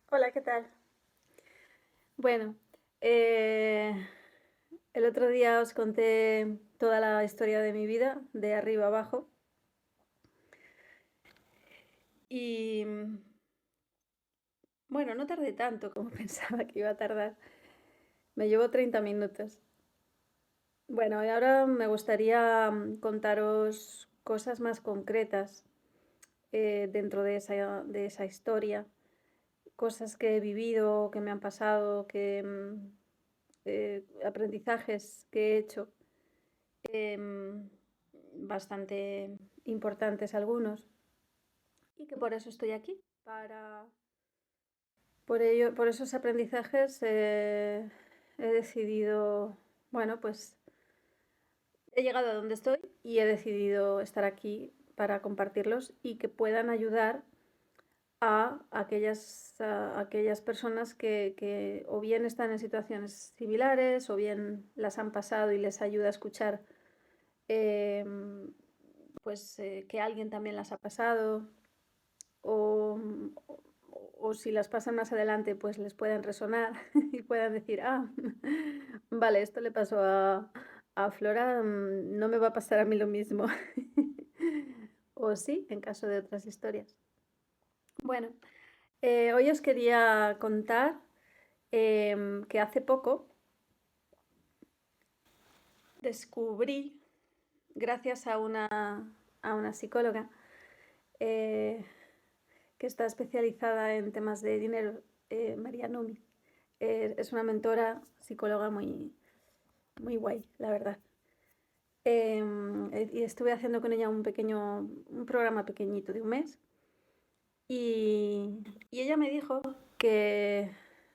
Hola, ¿qué tal? Bueno, eh, el otro día os conté toda la historia de mi vida, de arriba abajo, y bueno, no tardé tanto como pensaba que iba a tardar. Me llevó 30 minutos. Bueno, y ahora me gustaría contaros cosas más concretas dentro de esa historia, cosas que he vivido, que me han pasado, aprendizajes que he hecho. em, Bastante importantes algunos, y que por eso estoy aquí, por ello, por esos aprendizajes he decidido, bueno, pues he llegado a donde estoy y he decidido estar aquí para compartirlos y que puedan ayudar a aquellas personas que o bien están en situaciones similares o bien las han pasado y les ayuda a escuchar em, pues que alguien también las ha pasado o, o si las pasan más adelante pues les pueden resonar y puedan decir, vale, esto le pasó a Flora, no me va a pasar a mí lo mismo. O sí, en caso de otras historias. Bueno, hoy os quería contar que hace poco descubrí, gracias a una psicóloga, eh, que está especializada en temas de dinero, María Numi. Es una mentora, psicóloga muy, muy guay, la verdad. Y estuve haciendo con ella un programa pequeñito de un mes. Y ella me dijo que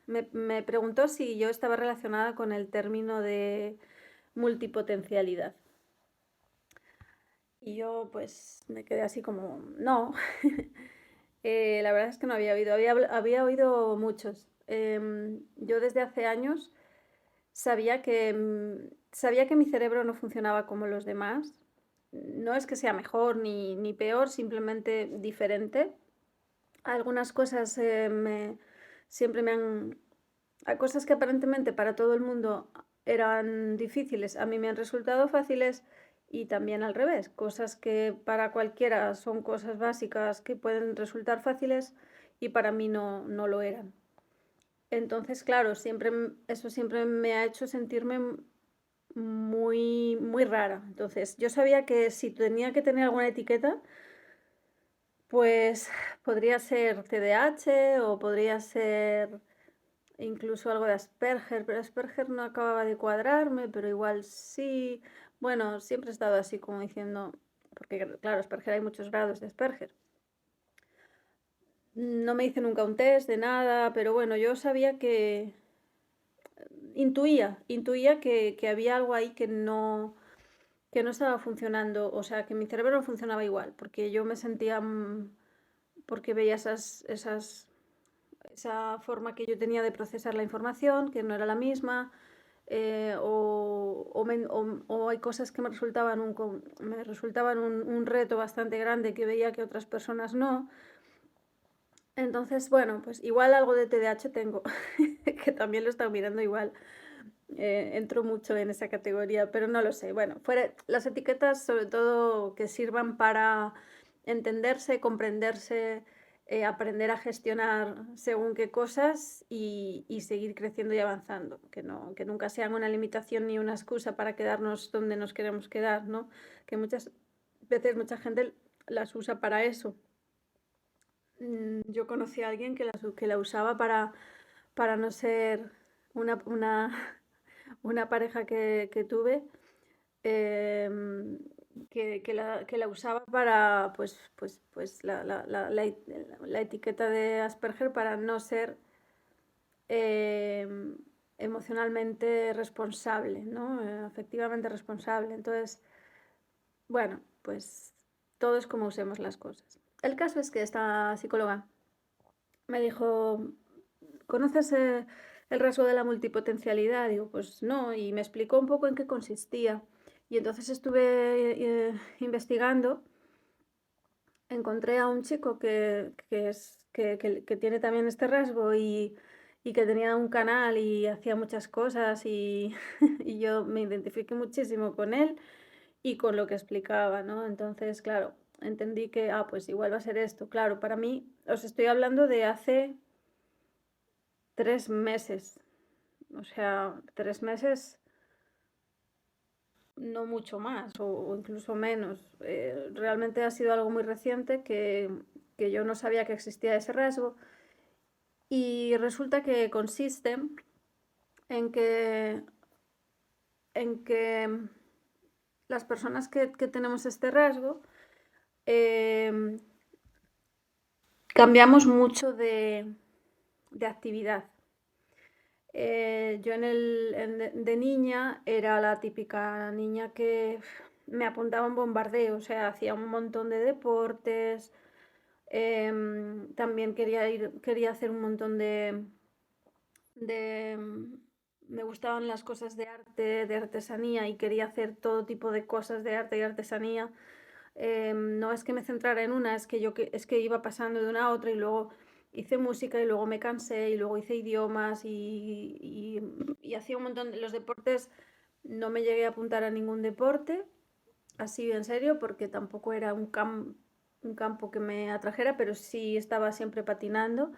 me preguntó si yo estaba relacionada con el término de multipotencialidad. Y yo pues me quedé así como, no. La verdad es que no había oído, había oído muchos. Yo desde hace años sabía que mi cerebro no funcionaba como los demás. No es que sea mejor ni peor, simplemente diferente. Algunas cosas siempre me han... Hay cosas que aparentemente para todo el mundo eran difíciles, a mí me han resultado fáciles, y también al revés, cosas que para cualquiera son cosas básicas que pueden resultar fáciles y para mí no lo eran. Entonces, claro, eso siempre me ha hecho sentirme muy, muy rara. Entonces, yo sabía que si tenía que tener alguna etiqueta, pues podría ser TDAH o podría ser incluso algo de Asperger, pero Asperger no acababa de cuadrarme, pero igual sí. Bueno, siempre he estado así como diciendo, porque claro, Asperger hay muchos grados de Asperger. No me hice nunca un test de nada, pero bueno, yo sabía intuía que había algo ahí que no estaba funcionando, o sea, que mi cerebro no funcionaba igual, porque yo me sentía, porque veía esa forma que yo tenía de procesar la información, que no era la misma, o hay cosas que me resultaban un reto bastante grande que veía que otras personas no. Entonces, bueno, pues igual algo de TDAH tengo, que también lo he estado mirando igual. Entro mucho en esa categoría, pero no lo sé. Bueno, las etiquetas sobre todo que sirvan para entenderse, comprenderse, aprender a gestionar según qué cosas y seguir creciendo y avanzando. Que nunca sean una limitación ni una excusa para quedarnos donde nos queremos quedar, ¿no? Que muchas veces mucha gente las usa para eso. Yo conocí a alguien que la usaba para no ser una pareja que tuve, em, que la usaba para, pues la etiqueta de Asperger para no ser em, emocionalmente responsable, ¿no? Afectivamente responsable. Entonces, bueno, pues todo es como usemos las cosas. El caso es que esta psicóloga me dijo, ¿conoces el rasgo de la multipotencialidad? Digo, pues no, y me explicó un poco en qué consistía. Y entonces estuve investigando, encontré a un chico que que tiene también este rasgo y que tenía un canal y hacía muchas cosas y, y yo me identifiqué muchísimo con él y con lo que explicaba, ¿no? Entonces, claro, entendí que, pues igual va a ser esto. Claro, para mí, os estoy hablando de hace 3 meses, o sea, 3 meses, no mucho más o incluso menos. Realmente ha sido algo muy reciente que yo no sabía que existía ese rasgo y resulta que consiste en que, en que las personas que tenemos este rasgo em, cambiamos mucho de actividad. Yo de niña era la típica niña que me apuntaba a un bombardeo, o sea, hacía un montón de deportes, también quería hacer un montón de... Me gustaban las cosas de arte, de artesanía y quería hacer todo tipo de cosas de arte y artesanía. No es que me centrara en una, es que iba pasando de una a otra y luego hice música y luego me cansé y luego hice idiomas y hacía un montón de los deportes. No me llegué a apuntar a ningún deporte, así en serio, porque tampoco era un campo que me atrajera, pero sí estaba siempre patinando.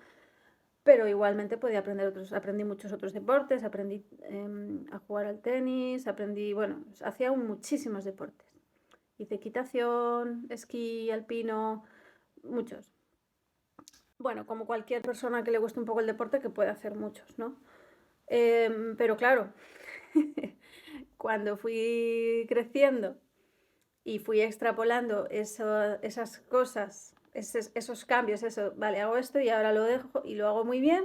Pero igualmente podía aprendí muchos otros deportes, aprendí a jugar al tenis, bueno, hacía muchísimos deportes. Hice equitación, esquí alpino, muchos. Bueno, como cualquier persona que le guste un poco el deporte, que puede hacer muchos, ¿no? Pero claro, cuando fui creciendo y fui extrapolando esas cosas, esos cambios, vale, hago esto y ahora lo dejo y lo hago muy bien.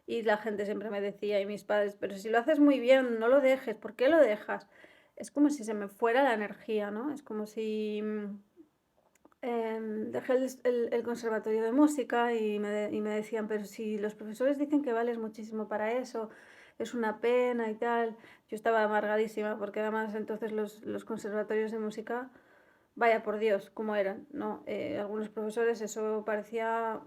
Y la gente siempre me decía, y mis padres, pero si lo haces muy bien, no lo dejes, ¿por qué lo dejas? Es como si se me fuera la energía, ¿no? Es como si dejé el conservatorio de música y me decían, pero si los profesores dicen que vales muchísimo para eso, es una pena y tal. Yo estaba amargadísima porque además entonces los conservatorios de música, vaya por Dios, cómo eran, ¿no? Algunos profesores eso parecía,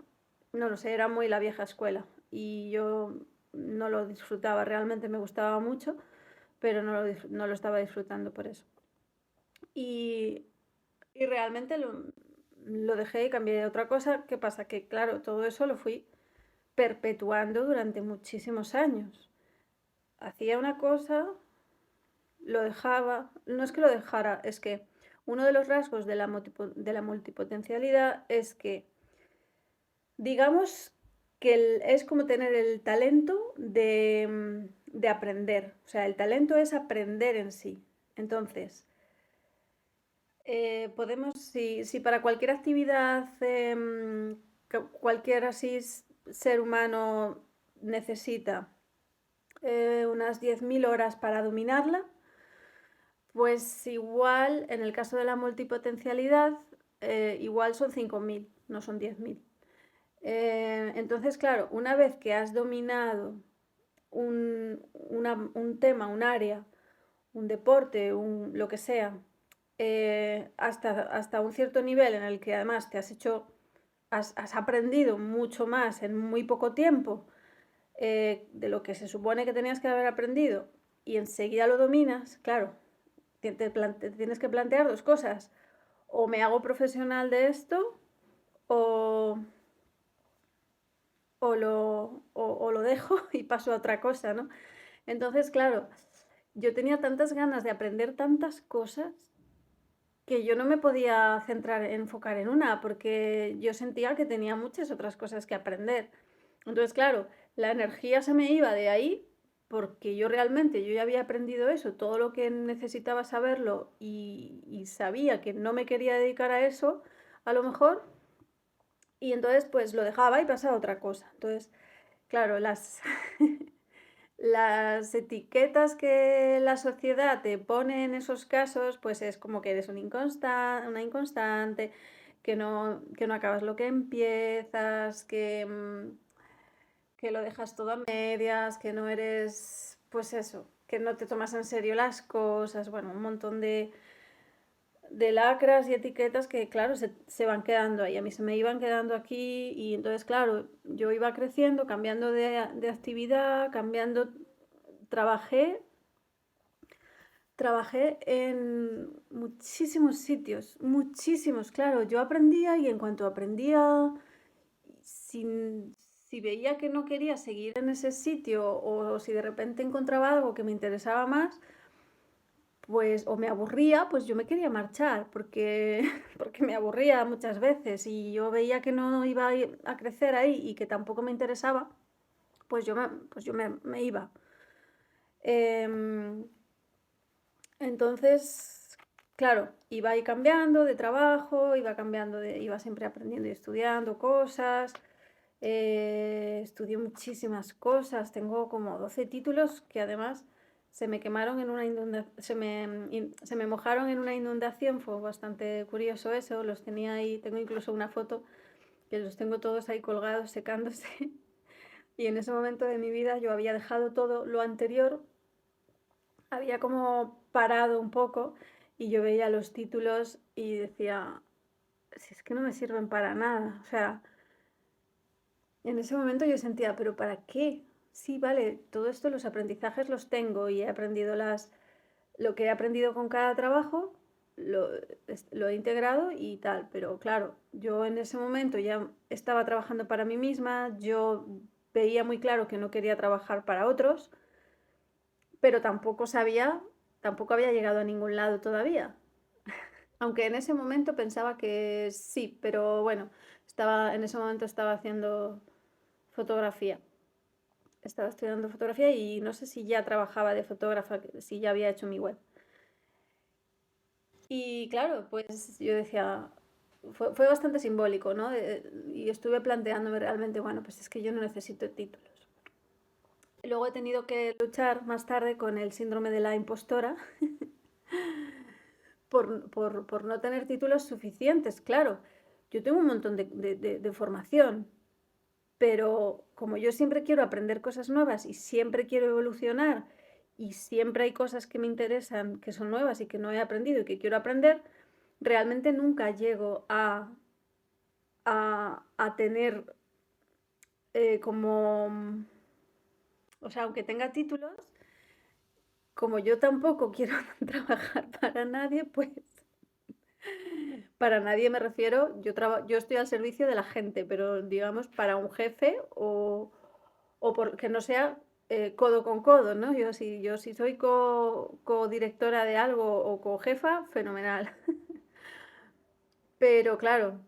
no lo sé, era muy la vieja escuela y yo no lo disfrutaba, realmente me gustaba mucho, pero no lo estaba disfrutando por eso. Y, y realmente lo dejé y cambié de otra cosa. ¿Qué pasa? Que claro, todo eso lo fui perpetuando durante muchísimos años. Hacía una cosa, lo dejaba, no es que lo dejara, es que uno de los rasgos de la multipotencialidad es que, digamos, que es como tener el talento de aprender. O sea, el talento es aprender en sí. Entonces, si para cualquier actividad, cualquier así ser humano necesita unas 10.000 horas para dominarla, pues igual, en el caso de la multipotencialidad, igual son 5.000, no son 10.000. Entonces, claro, una vez que has dominado un tema, un área, un deporte, lo que sea, hasta un cierto nivel en el que además has aprendido mucho más en muy poco tiempo de lo que se supone que tenías que haber aprendido y enseguida lo dominas, claro, te tienes que plantear dos cosas. O me hago profesional de esto o, o lo dejo y paso a otra cosa, ¿no? Entonces, claro, yo tenía tantas ganas de aprender tantas cosas que yo no me podía enfocar en una, porque yo sentía que tenía muchas otras cosas que aprender. Entonces, claro, la energía se me iba de ahí porque yo ya había aprendido eso, todo lo que necesitaba saberlo y sabía que no me quería dedicar a eso, a lo mejor, y entonces pues lo dejaba y pasaba a otra cosa. Entonces, claro, las etiquetas que la sociedad te pone en esos casos, pues es como que eres una inconstante, que no acabas lo que empiezas, que lo dejas todo a medias, que no eres, pues eso, que no te tomas en serio las cosas, bueno, un montón de lacras y etiquetas que, claro, se van quedando ahí. A mí se me iban quedando aquí y entonces, claro, yo iba creciendo, cambiando de actividad, cambiando, trabajé, trabajé en muchísimos sitios, muchísimos, claro. Yo aprendía y en cuanto aprendía, si veía que no quería seguir en ese sitio o si de repente encontraba algo que me interesaba más, pues o me aburría, pues yo me quería marchar porque, porque me aburría muchas veces y yo veía que no iba a crecer ahí y que tampoco me interesaba, pues yo me iba. Em, entonces, claro, iba ahí cambiando de trabajo, iba siempre aprendiendo y estudiando cosas. Estudié muchísimas cosas, tengo como 12 títulos que además se me quemaron en una inundación, se me mojaron en una inundación, fue bastante curioso eso, los tenía ahí, tengo incluso una foto que los tengo todos ahí colgados, secándose, y en ese momento de mi vida yo había dejado todo lo anterior, había como parado un poco y yo veía los títulos y decía, si es que no me sirven para nada, o sea, en ese momento yo sentía, pero ¿para qué? Sí, vale, todo esto, los aprendizajes los tengo y he aprendido lo que he aprendido con cada trabajo, lo, lo he integrado y tal, pero claro, yo en ese momento ya estaba trabajando para mí misma, yo veía muy claro que no quería trabajar para otros, pero tampoco había llegado a ningún lado todavía. Aunque en ese momento pensaba que sí, pero bueno, en ese momento estaba haciendo fotografía. Estaba estudiando fotografía y no sé si ya trabajaba de fotógrafa, si ya había hecho mi web. Y claro, pues yo decía, fue bastante simbólico, ¿no? Y estuve planteándome realmente, bueno, pues es que yo no necesito títulos. Luego he tenido que luchar más tarde con el síndrome de la impostora por no tener títulos suficientes. Claro, yo tengo un montón de formación, pero como yo siempre quiero aprender cosas nuevas y siempre quiero evolucionar y siempre hay cosas que me interesan, que son nuevas y que no he aprendido y que quiero aprender, realmente nunca llego a tener como, o sea, aunque tenga títulos, como yo tampoco quiero trabajar para nadie, pues para nadie me refiero, yo estoy al servicio de la gente, pero digamos para un jefe o porque no sea codo con codo, ¿no? Yo si soy co-directora de algo o co-jefa, fenomenal. Pero claro,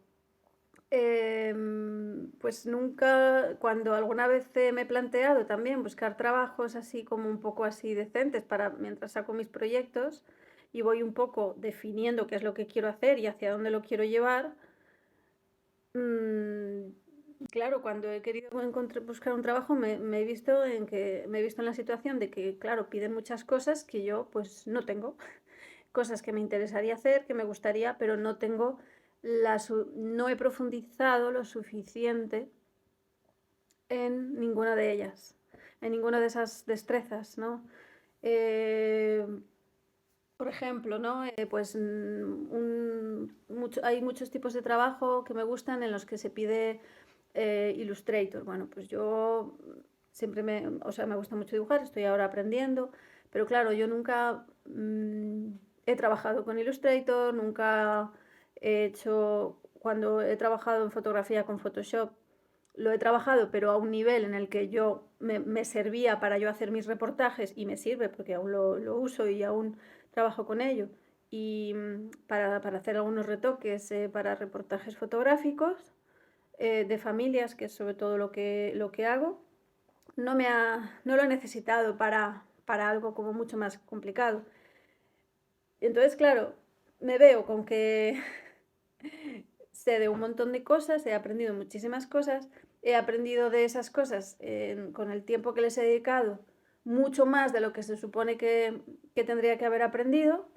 pues nunca, cuando alguna vez me he planteado también buscar trabajos así como un poco así decentes para mientras saco mis proyectos y voy un poco definiendo qué es lo que quiero hacer y hacia dónde lo quiero llevar, mm, claro, cuando he querido buscar un trabajo me he visto en la situación de que, claro, piden muchas cosas que yo pues no tengo, cosas que me interesaría hacer, que me gustaría, pero no tengo no he profundizado lo suficiente en ninguna de ellas, en ninguna de esas destrezas, ¿no? Eh, por ejemplo, ¿no? Pues hay muchos tipos de trabajo que me gustan en los que se pide Illustrator. Bueno, pues yo o sea, me gusta mucho dibujar, estoy ahora aprendiendo, pero claro, yo nunca he trabajado con Illustrator, nunca cuando he trabajado en fotografía con Photoshop, lo he trabajado, pero a un nivel en el que me servía para yo hacer mis reportajes y me sirve porque aún lo uso y aún trabajo con ello. Y para hacer algunos retoques para reportajes fotográficos de familias, que es sobre todo lo que hago, no lo he necesitado para algo como mucho más complicado. Entonces, claro, me veo con que sé de un montón de cosas, he aprendido muchísimas cosas, he aprendido de esas cosas con el tiempo que les he dedicado, mucho más de lo que se supone que tendría que haber aprendido,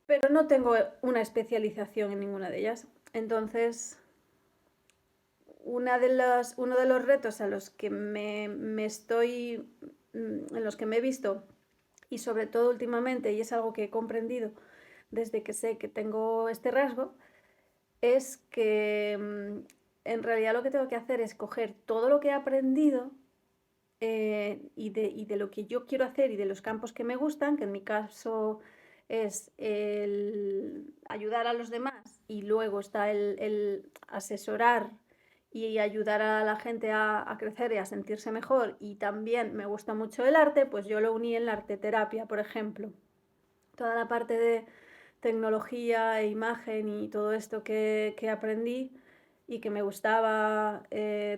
pero no tengo una especialización en ninguna de ellas. Entonces, uno de los retos a los que en los que me he visto, y sobre todo últimamente, y es algo que he comprendido desde que sé que tengo este rasgo, es que en realidad lo que tengo que hacer es coger todo lo que he aprendido y de lo que yo quiero hacer y de los campos que me gustan, que en mi caso es el ayudar a los demás y luego está el asesorar y ayudar a la gente a crecer y a sentirse mejor, y también me gusta mucho el arte, pues yo lo uní en la arteterapia, por ejemplo. Toda la parte de tecnología e imagen y todo esto que aprendí y que me gustaba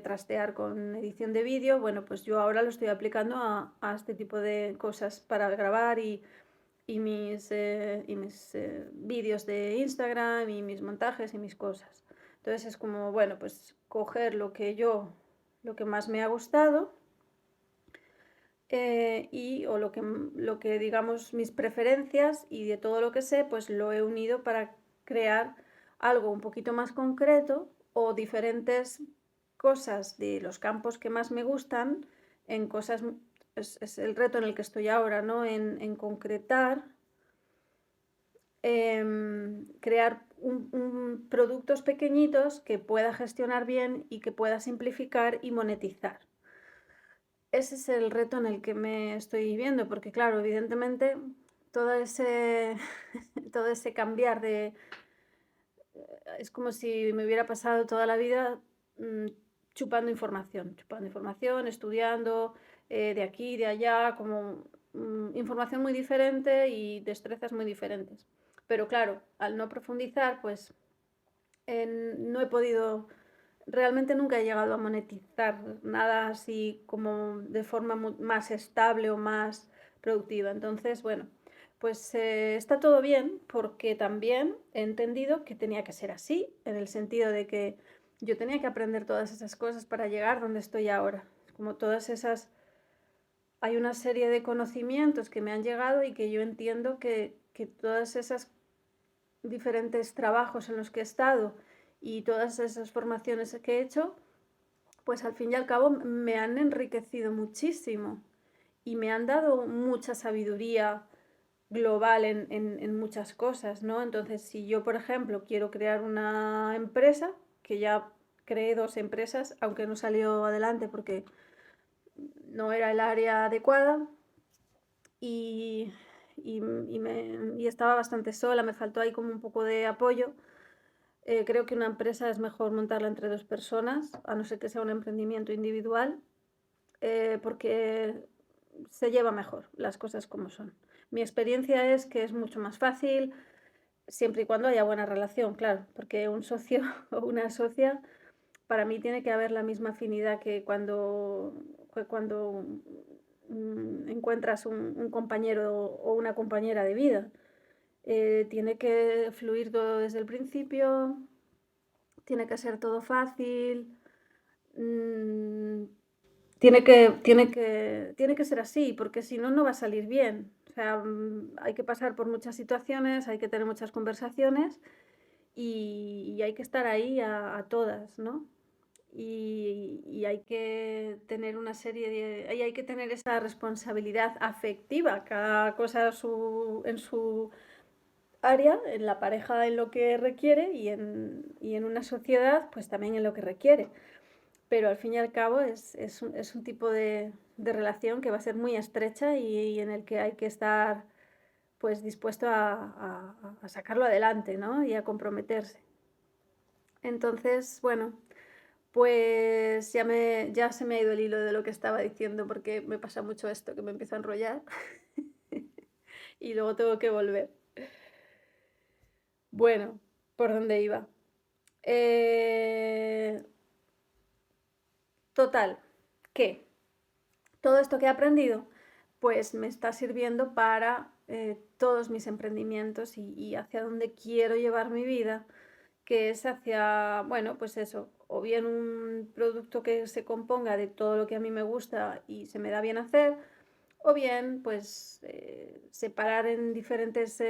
trastear con edición de vídeo, bueno, pues yo ahora lo estoy aplicando a este tipo de cosas para grabar y mis vídeos de Instagram y mis montajes y mis cosas. Entonces es como, bueno, pues coger lo que más me ha gustado o lo que digamos mis preferencias, y de todo lo que sé, pues lo he unido para crear algo un poquito más concreto o diferentes cosas de los campos que más me gustan en cosas. Es el reto en el que estoy ahora, ¿no? En concretar, crear productos pequeñitos que pueda gestionar bien y que pueda simplificar y monetizar. Ese es el reto en el que me estoy viendo, porque claro, evidentemente todo ese, todo ese cambiar es como si me hubiera pasado toda la vida mm, chupando información, estudiando de aquí, de allá, como información muy diferente y destrezas muy diferentes. Pero claro, al no profundizar, pues no he podido, realmente nunca he llegado a monetizar nada así como de forma más estable o más productiva. Entonces, bueno, pues está todo bien, porque también he entendido que tenía que ser así, en el sentido de que yo tenía que aprender todas esas cosas para llegar donde estoy ahora. Como todas esas, hay una serie de conocimientos que me han llegado y que yo entiendo que todas esas diferentes trabajos en los que he estado y todas esas formaciones que he hecho, pues al fin y al cabo me han enriquecido muchísimo y me han dado mucha sabiduría global en muchas cosas, ¿no? Entonces, si yo, por ejemplo, quiero crear una empresa, que ya creé 2 empresas, aunque no salió adelante porque no era el área adecuada, y, y estaba bastante sola, me faltó ahí como un poco de apoyo. Creo que una empresa es mejor montarla entre 2 personas, a no ser que sea un emprendimiento individual, porque se lleva mejor las cosas como son. Mi experiencia es que es mucho más fácil, siempre y cuando haya buena relación, claro, porque un socio o una socia, para mí tiene que haber la misma afinidad que cuando encuentras un compañero o una compañera de vida. Tiene que fluir todo desde el principio, tiene que ser todo fácil, mm, tiene que ser así, porque si no, no va a salir bien. O sea, hay que pasar por muchas situaciones, hay que tener muchas conversaciones y hay que estar ahí a todas, ¿no? Y hay que tener una serie de. Y hay que tener esa responsabilidad afectiva, cada cosa en su área, en la pareja en lo que requiere y en una sociedad pues también en lo que requiere. Pero al fin y al cabo es un tipo de relación que va a ser muy estrecha y en el que hay que estar pues dispuesto a sacarlo adelante, ¿no? Y a comprometerse. Entonces, bueno, pues ya se me ha ido el hilo de lo que estaba diciendo, porque me pasa mucho esto, que me empiezo a enrollar y luego tengo que volver. Bueno, ¿por dónde iba? Eh, Total, que todo esto que he aprendido, pues me está sirviendo para todos mis emprendimientos y hacia dónde quiero llevar mi vida, que es hacia, bueno, pues eso, o bien un producto que se componga de todo lo que a mí me gusta y se me da bien hacer, o bien pues separar en diferentes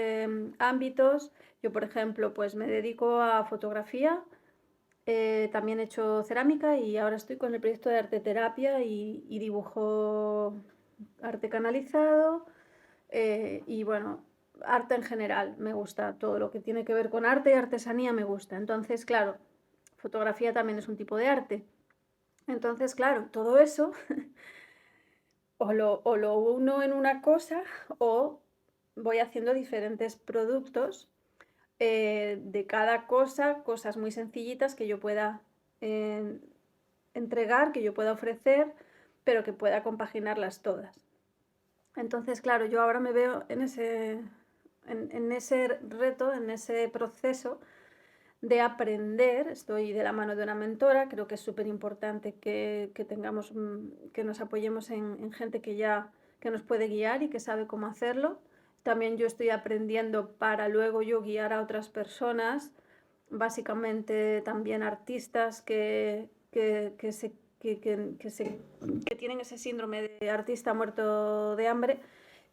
ámbitos. Yo, por ejemplo, pues me dedico a fotografía, también he hecho cerámica y ahora estoy con el proyecto de arteterapia y dibujo arte canalizado. Y bueno, arte en general me gusta, todo lo que tiene que ver con arte y artesanía me gusta. Entonces, claro, fotografía también es un tipo de arte. Entonces, claro, todo eso o lo uno en una cosa o voy haciendo diferentes productos de cada cosa, cosas muy sencillitas que yo pueda eh, entregar, que yo pueda ofrecer, pero que pueda compaginarlas todas. Entonces, claro, yo ahora me veo en ese reto, en ese proceso de aprender. Estoy de la mano de una mentora, creo que es súper importante que tengamos, que nos apoyemos en gente que nos puede guiar y que sabe cómo hacerlo. También yo estoy aprendiendo para luego yo guiar a otras personas, básicamente también artistas que tienen ese síndrome de artista muerto de hambre,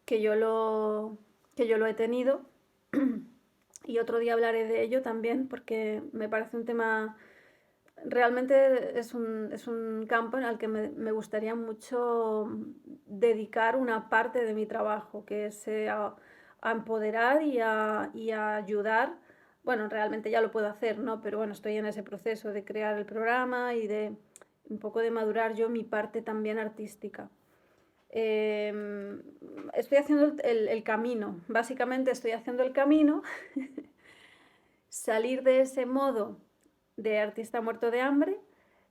que yo lo, que yo lo he tenido. Y otro día hablaré de ello también porque me parece un tema, realmente es un campo en el que me gustaría mucho dedicar una parte de mi trabajo, que es a empoderar y a ayudar. Bueno, realmente ya lo puedo hacer, ¿no? Pero bueno, estoy en ese proceso de crear el programa y de un poco de madurar yo mi parte también artística. Estoy haciendo el camino, básicamente estoy haciendo el camino, salir de ese modo de artista muerto de hambre,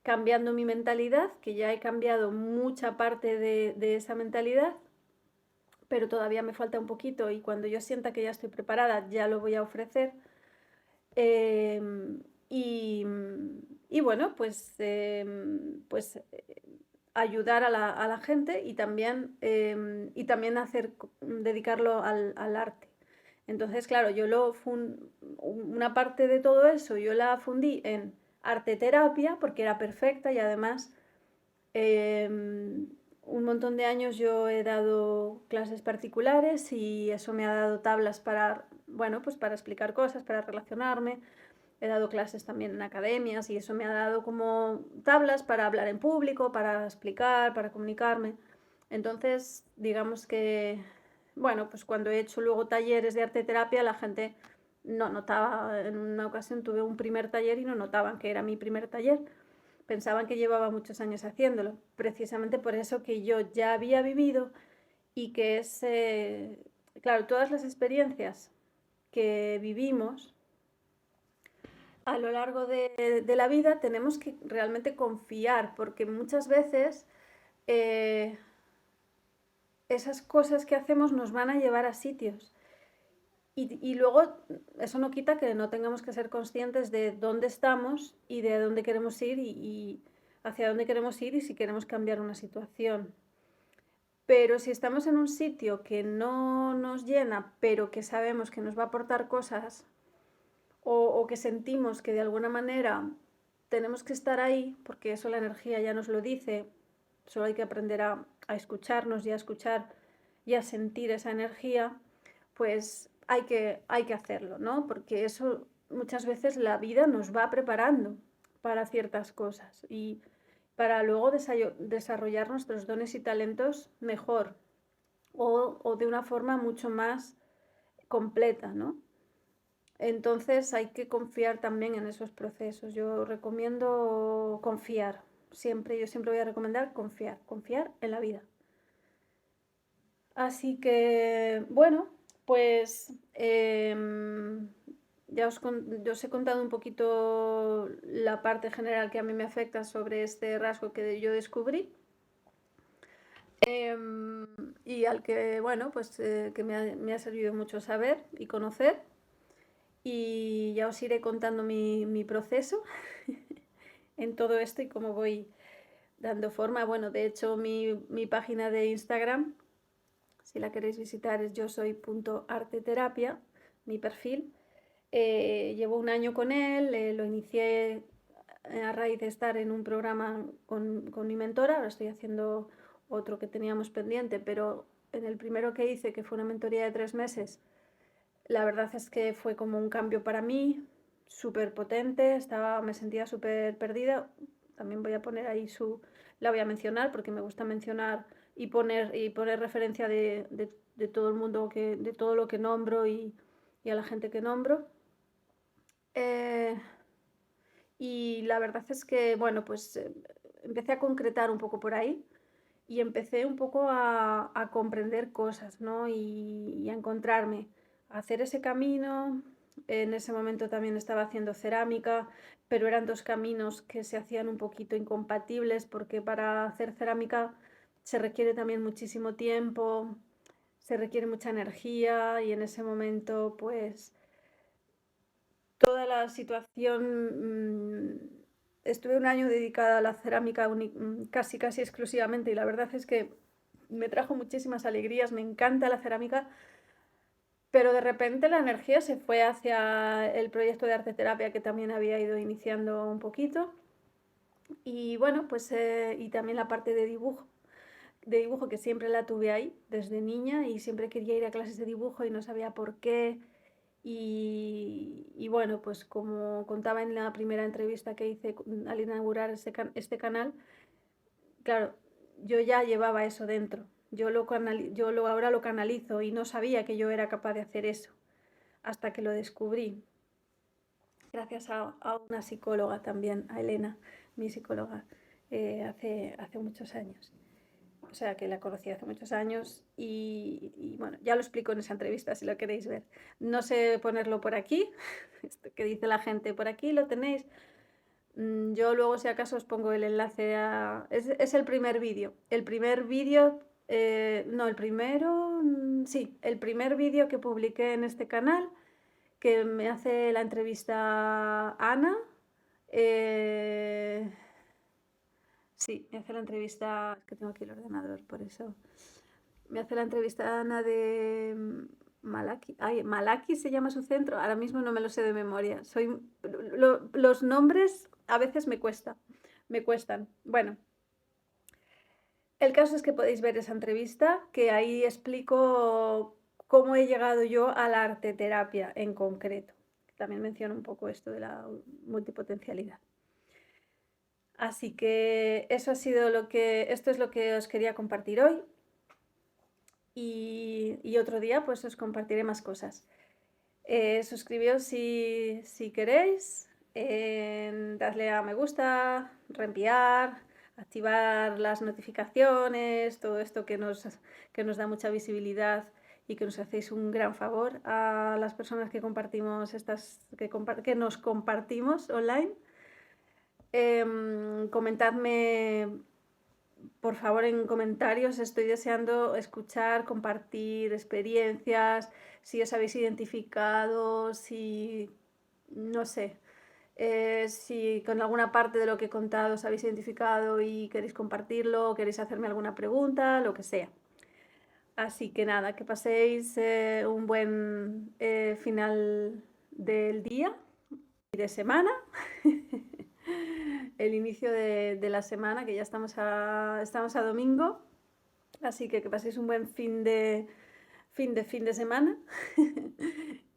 cambiando mi mentalidad, que ya he cambiado mucha parte de esa mentalidad, pero todavía me falta un poquito y cuando yo sienta que ya estoy preparada ya lo voy a ofrecer. Eh, y, y, bueno, pues ayudar a la gente y también dedicarlo al arte. Entonces, claro, una parte de todo eso yo la fundí en arte terapia porque era perfecta y además un montón de años yo he dado clases particulares y eso me ha dado tablas para, bueno, pues para explicar cosas, para relacionarme. He dado clases también en academias y eso me ha dado como tablas para hablar en público, para explicar, para comunicarme. Entonces, digamos que, bueno, pues cuando he hecho luego talleres de arte terapia, la gente no notaba, en una ocasión tuve un primer taller y no notaban que era mi primer taller, pensaban que llevaba muchos años haciéndolo, precisamente por eso que yo ya había vivido y que claro, todas las experiencias que vivimos a lo largo de la vida tenemos que realmente confiar, porque muchas veces eh, esas cosas que hacemos nos van a llevar a sitios. Y luego eso no quita que no tengamos que ser conscientes de dónde estamos y de dónde queremos ir y hacia dónde queremos ir y si queremos cambiar una situación. Pero si estamos en un sitio que no nos llena, pero que sabemos que nos va a aportar cosas o que sentimos que de alguna manera tenemos que estar ahí, porque eso la energía ya nos lo dice, solo hay que aprender a escucharnos y a escuchar y a sentir esa energía, pues hay que hacerlo, ¿no? Porque eso muchas veces la vida nos va preparando para ciertas cosas y para luego desarrollar nuestros dones y talentos mejor o de una forma mucho más completa, ¿no? Entonces hay que confiar también en esos procesos. Yo recomiendo confiar. Yo siempre voy a recomendar confiar en la vida. Así que, bueno, pues yo os he contado un poquito la parte general que a mí me afecta sobre este rasgo que yo descubrí. Y al que, bueno, pues que me ha servido mucho saber y conocer. Y ya os iré contando mi proceso en todo esto y cómo voy dando forma. Bueno, de hecho, mi página de Instagram, si la queréis visitar, es yosoy.arteterapia, mi perfil. Llevo un año con él, lo inicié a raíz de estar en un programa con mi mentora. Ahora estoy haciendo otro que teníamos pendiente, pero en el primero que hice, que fue una mentoría de 3 meses, la verdad es que fue como un cambio para mí, súper potente, me sentía súper perdida. También voy a poner ahí la voy a mencionar porque me gusta mencionar poner referencia de todo el mundo, de todo lo que nombro y a la gente que nombro. Y la verdad es que, bueno, pues empecé a concretar un poco por ahí y empecé un poco a comprender cosas, ¿no? Y a encontrarme, a hacer ese camino. En ese momento también estaba haciendo cerámica, pero eran dos caminos que se hacían un poquito incompatibles porque para hacer cerámica se requiere también muchísimo tiempo, se requiere mucha energía y en ese momento pues toda la situación, estuve un año dedicada a la cerámica casi exclusivamente y la verdad es que me trajo muchísimas alegrías, me encanta la cerámica, pero de repente la energía se fue hacia el proyecto de arte terapia que también había ido iniciando un poquito y bueno, pues y también la parte de dibujo que siempre la tuve ahí desde niña y siempre quería ir a clases de dibujo y no sabía por qué. Y bueno, pues como contaba en la primera entrevista que hice al inaugurar este canal, claro, yo ya llevaba eso dentro. Ahora lo canalizo y no sabía que yo era capaz de hacer eso hasta que lo descubrí. Gracias a una psicóloga también, a Elena, mi psicóloga, hace muchos años. O sea, que la conocí hace muchos años y bueno, ya lo explico en esa entrevista si lo queréis ver. No sé ponerlo por aquí, esto que dice la gente, por aquí lo tenéis. Yo luego si acaso os pongo el enlace a... Es el primer vídeo. El primer vídeo, no, el primero, sí, el primer vídeo que publiqué en este canal, que me hace la entrevista Ana. Sí, me hace la entrevista, es que tengo aquí el ordenador, por eso. Me hace la entrevista Ana de Malaki. Ay, Malaki se llama su centro, ahora mismo no me lo sé de memoria. Los nombres a veces me cuestan. Bueno, el caso es que podéis ver esa entrevista, que ahí explico cómo he llegado yo a la arteterapia en concreto. También menciono un poco esto de la multipotencialidad. Así que eso ha sido esto es lo que os quería compartir hoy. Y otro día pues os compartiré más cosas. Suscribíos si queréis, dadle a me gusta, reenviar, activar las notificaciones, todo esto que nos da mucha visibilidad y que nos hacéis un gran favor a las personas que compartimos que nos compartimos online. Comentadme por favor en comentarios, estoy deseando escuchar, compartir experiencias, si os habéis identificado, si, no sé, si con alguna parte de lo que he contado os habéis identificado y queréis compartirlo, queréis hacerme alguna pregunta, lo que sea. Así que nada, que paséis un buen final del día y de semana. El inicio de la semana, que ya estamos a domingo, así que paséis un buen fin de semana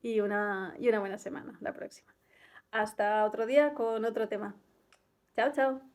y una buena semana la próxima. Hasta otro día con otro tema. Chao, chao.